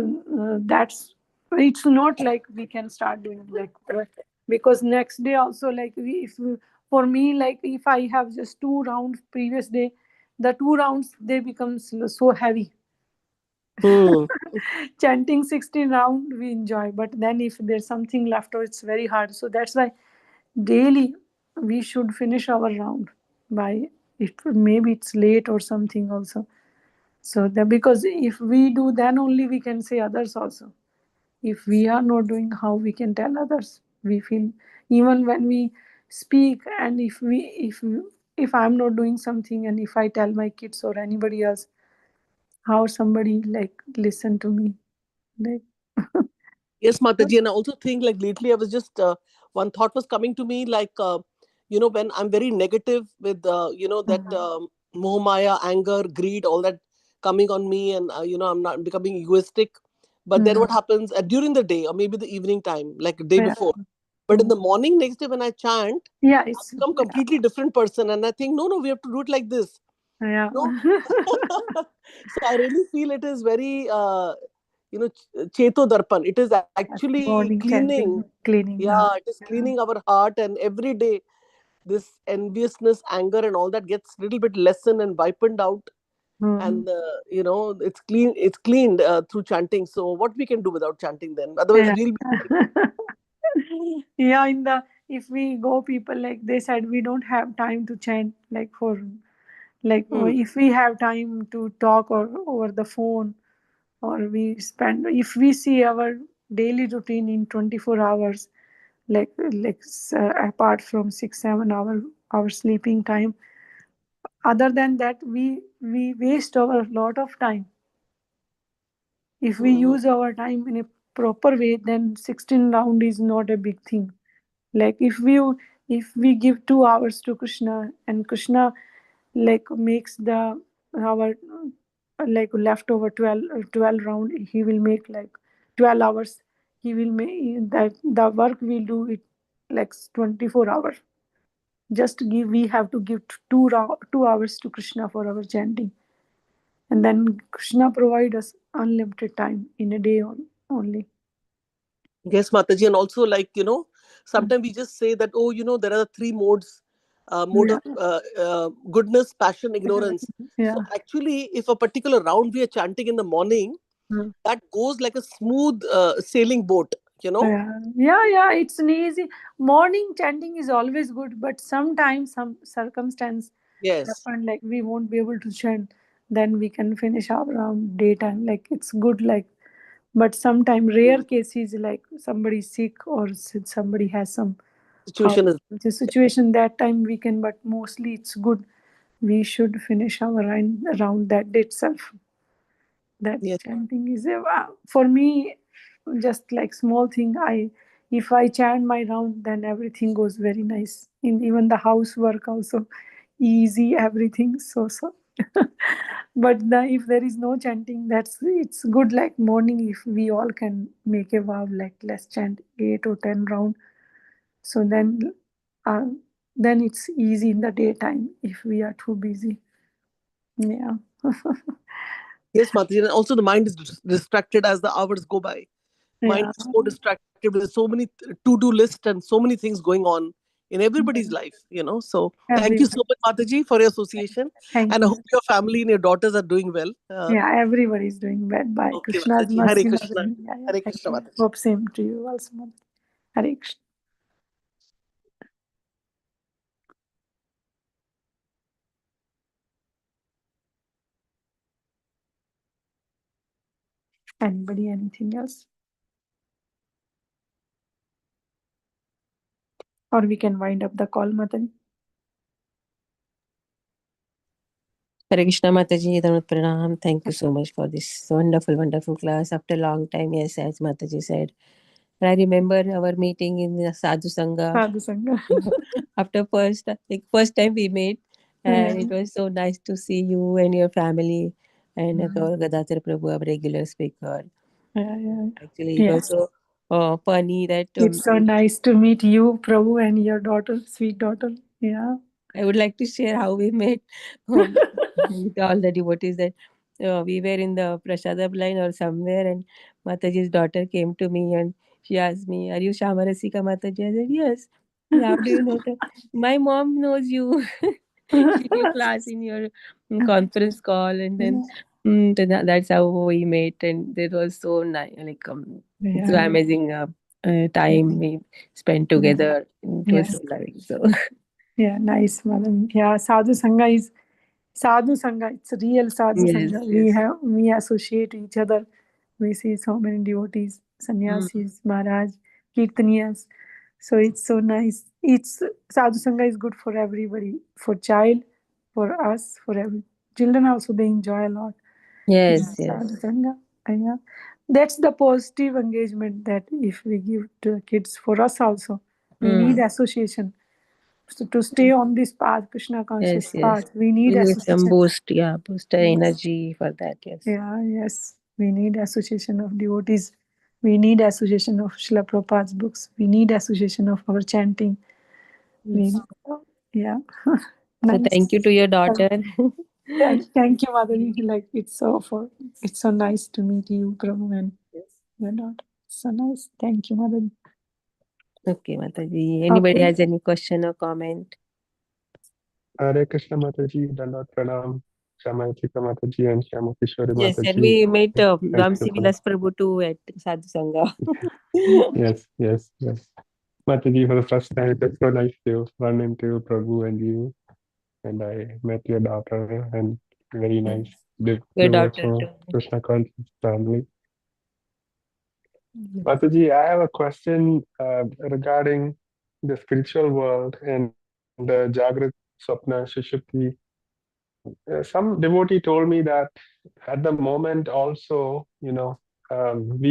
not like we can start doing because next day also like for me, like if I have just 2 rounds previous day, the 2 rounds they become so heavy. Hmm. Chanting 16 round we enjoy, but then if there's something left or it's very hard, so that's why daily we should finish our round by it. Maybe it's late or something also, so that because if we do, then only we can say others also. If we are not doing, how we can tell others? We feel, even when we speak, and if I'm not doing something and if I tell my kids or anybody else, how somebody like listen to me, like. Yes, Mataji, and I also think, like, lately I was just one thought was coming to me, like, when I'm very negative with that mohamaya, anger, greed, all that coming on me, and I'm not becoming egoistic. But then what happens during the day, or maybe the evening time, like the day Yeah. before? But in the morning, next day when I chant, Yeah, I become completely different person, and I think, no, we have to do it like this. yeah. No. So I really feel it is very cheto darpan. It is actually Morning cleaning. cleaning. Yeah, it is cleaning our heart, and every day this enviousness, anger, and all that gets little bit lessened and wipened out, and it's clean. It's cleaned through chanting. So what we can do without chanting then? Otherwise, Yeah. we'll be. Yeah, if we go, people like they said we don't have time to chant like for like if we have time to talk or over the phone, or we spend, if we see our daily routine in 24 hours, apart from 6 7 hour sleeping time, other than that we waste our lot of time. If we use our time in a proper way, then 16 round is not a big thing. Like if we give 2 hours to Krishna, and Krishna like makes the our like leftover 12 round, he will make like 12 hours. He will make that the work will do it like 24 hours. Just give, we have to give 2 hours to Krishna for our chanting, and then Krishna provide us unlimited time in a day only. Yes, Mataji, and also like sometimes we just say that, oh, there are three modes, mode Yeah, of goodness, passion, ignorance. yeah. So actually, if a particular round we are chanting in the morning, that goes like a smooth sailing boat. Yeah, it's an easy morning chanting is always good, but sometimes some circumstance Yes, happen like we won't be able to chant, then we can finish our around daytime. Like it's good, like, but sometimes rare cases like somebody sick or somebody has some situation is the situation that time we can, but mostly it's good. We should finish our around that day itself. That yes. chanting is for me just like small thing. If I chant my round, then everything goes very nice. In even the housework also easy, everything so. But if there is no chanting, it's good. Like morning, if we all can make a vow, like let's chant 8 or 10 round. So uh, then it's easy in the daytime if we are too busy. Yeah. Yes, Mataji, and also the mind is distracted as the hours go by. Mind Yeah. is so distracted with so many to-do lists and so many things going on in everybody's life. So thank you Everybody. so much, Mataji, for your association, Thank and I you. hope your family and your daughters are doing well. Yeah, everybody is doing bad by Okay, Krishna's Mataji. Hare mercy. Krishna. Mother. Yeah, Hare thank Krishna, you. Mataji. Hope same to you also, Mother. Hare Krishna. Anybody, anything else? Or we can wind up the call, Mother. Hare Krishna Mataji, Dhanvat Pranam. Thank you so much for this wonderful, wonderful class. After a long time, yes, as Mataji said. I remember our meeting in the Sadhu Sangha. Sadhu Sangha. After first time we met, and it was so nice to see you and your family, and Gadadhar Prabhu, our regular speaker. Yeah. Actually, it was so funny that It's so nice to meet you, Prabhu, and your daughter, sweet daughter. Yeah. I would like to share how we met with all the devotees, that we were in the Prasadam line or somewhere, and Mataji's daughter came to me and she asked me, "Are you Shamarasika Mataji?" I said, "Yes." "How do you know that?" "My mom knows you." She knew class in your conference call, and then that's how we met, and it was so nice, like so Yeah. amazing time we spent together. It was so Yes. nice. So Yeah, nice, madam. Yeah, Sadhu Sangha. It's real Sadhu yes, Sangha. yes. We associate each other. We see so many devotees, sannyasis, Maharaj, Kirtaniyas. So it's so nice. It's Sadhu Sangha is good for everybody, for child, for us, for every children also. They enjoy a lot. Yes, Sadhu yes. Sangha. Yeah, that's the positive engagement that if we give to kids, for us also, we need association. So to stay on this path, Krishna conscious Yes, yes. path, we We need need some association. boost, yeah, boost the Yes. energy for that, yes. Yeah, yes. We need association of devotees. We need association of Srila Prabhupada's books. We need association of our chanting. We, yeah. So Nice. thank you to your daughter. Thank you, Madhuri. Like it's so nice to meet you, Prabhu, and your daughter. So nice. Thank you, Madhuri. Okay, Mataji. Anybody Okay. has any question or comment? Hare Krishna Mataji, Dandavat Pranam, Shyamayachika Mataji and Shyamakishwari Yes, and Mataji. we met Thank you Ramsi for Vilas Prabhu too at Sadhu Sangha. yes. Mataji, for the first time, it's so nice to run into Prabhu and you. And I met your daughter, and very nice. Your You daughter also too. Krishna conscious family. Mataji, I have a question regarding the spiritual world and the Jagrat Swapna Sushupti. Some devotee told me that at the moment also, we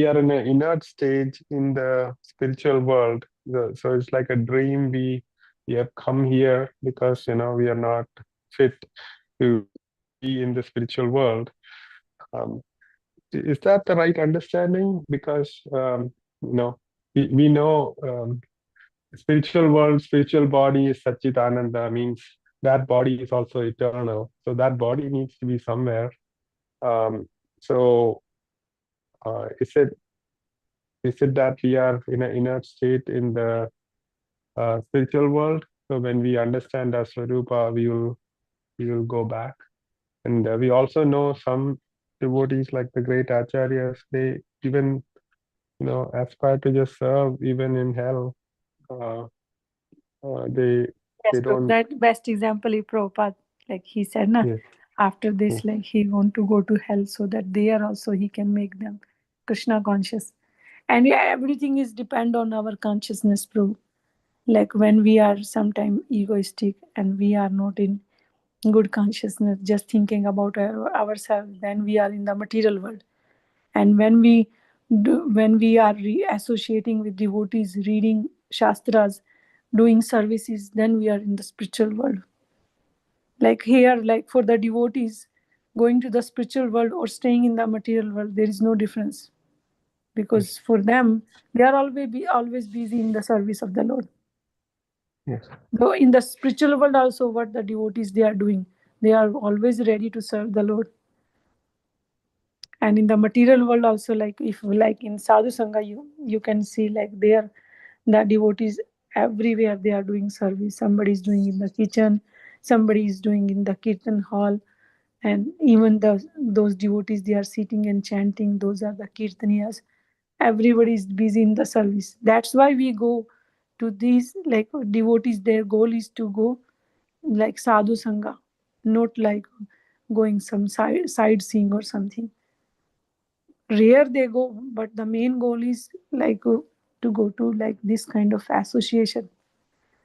are in an inert stage in the spiritual world. So it's like a dream. We have come here because we are not fit to be in the spiritual world. Um, is that the right understanding? Because we know spiritual world, spiritual body is Satchitananda, means that body is also eternal. So that body needs to be somewhere. Um, so is it that we are in an inert state in the spiritual world? So when we understand our Swarupa, we will go back. And we also know some devotees like the great acharyas, they even aspire to just serve even in hell. Uh, they Yes, they don't. that best example is Prabhupada. Like he said, na, Yes, after this, yes, like he want to go to hell so that there also he can make them Krishna conscious. And yeah, everything is depend on our consciousness, Prabhu. Like when we are sometime egoistic and we are not in good consciousness, just thinking about ourselves, then we are in the material world. And when we are associating with devotees, reading shastras, doing services, then we are in the spiritual world. Like here, like for the devotees, going to the spiritual world or staying in the material world, there is no difference, because for them they are always busy in the service of the Lord. yes, Though in the spiritual world also, what the devotees they are doing, they are always ready to serve the Lord. And in the material world also, like if like in sadhu sangha, you can see like there the devotees everywhere they are doing service. Somebody is doing in the kitchen, somebody is doing in the kirtan hall, and even those devotees they are sitting and chanting, those are the kirtaniyas. Everybody is busy in the service. That's why we go to these like devotees, their goal is to go like sadhu sangha, not like going some sightseeing or something. Rare they go, but the main goal is like to go to like this kind of association.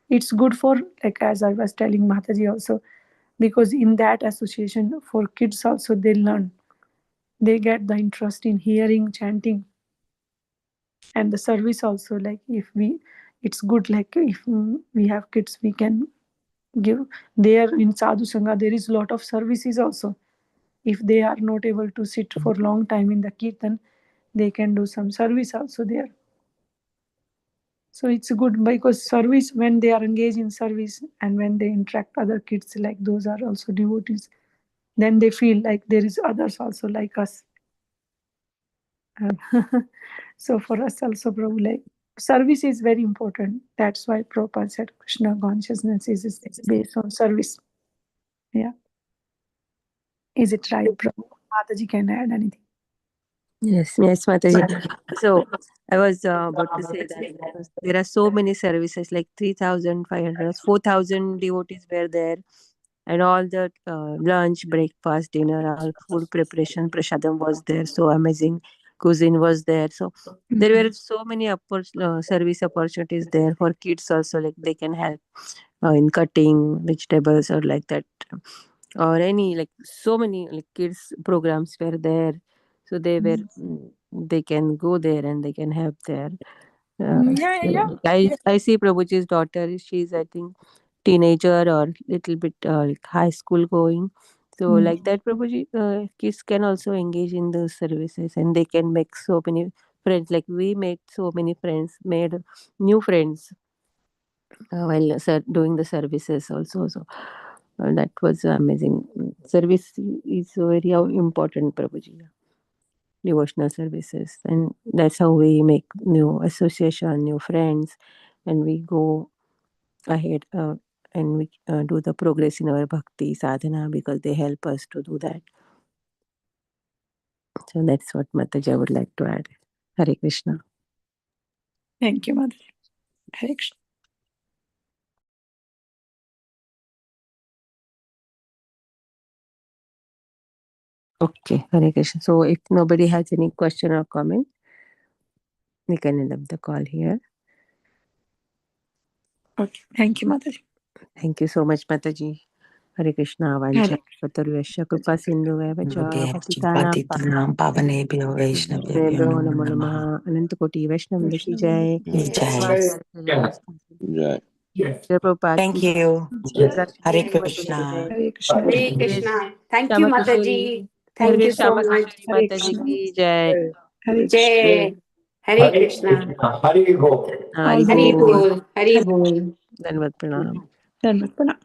It's good for, like as I was telling Mataji also, because in that association for kids also they learn, they get the interest in hearing chanting. And the service also, like if we, it's good, like if we have kids we can give. There in sadhu sangha there is a lot of services also. If they are not able to sit for long time in the kirtan, they can do some service also there. So it's good because service, when they are engaged in service and when they interact other kids, like those are also devotees, then they feel like there is others also like us. And so for us also, Prabhu, like service is very important. That's why Prabhupada said Krishna consciousness is based on service. Yeah. Is it right, Prabhu? Mataji can add anything. Yes, Mataji. So I was about to say that there are so many services, like 3,500, 4,000 devotees were there, and all the lunch, breakfast, dinner, all food preparation, prasadam was there. So amazing cuisine was there. So there were so many service opportunities there for kids also, like they can help in cutting vegetables or like that, or any like so many like kids programs were there. So they can go there and they can help there. Yeah. I see Prabhuji's daughter. She's, I think, teenager or little bit like high school going. So like that, Prabhuji, kids can also engage in those services and they can make so many friends. Like we made so many friends, made new friends while doing the services also. So that was amazing. Service is very important, Prabhuji. Devotional services, and that's how we make new association, new friends, and we go ahead and we do the progress in our bhakti sadhana because they help us to do that. So that's what Mataji would like to add. Hare Krishna. Thank you, Mataji. Hare Krishna. Okay, Hare Krishna. So if nobody has any question or comment, we can end up the call here. Okay, thank you, Mataji. Thank you so much, Mataji. Hare Krishna. Vancha Patarvesha Kripa Sindhu Vacha पतितानां पावनेभ्यो वैष्णवेभ्यो Vaibhyo Namo Namaha Ananta Koti Vaishnava Ki Jai. जय Jai. Jai Prabhupada Thank Ki you. Hare Jai. Krishna. Hare Krishna. Hare Krishna. Thank you, Shama Kishori. Mataji. Thank you so Shama much. Kishori Hare Mataji Krishna. Ki Jai. Hare Krishna. Jai. Hare Krishna. Hari All Hari Bol. Bol. Hari Hare Bol. Dandavat Pranam. Dhanavad Pranam.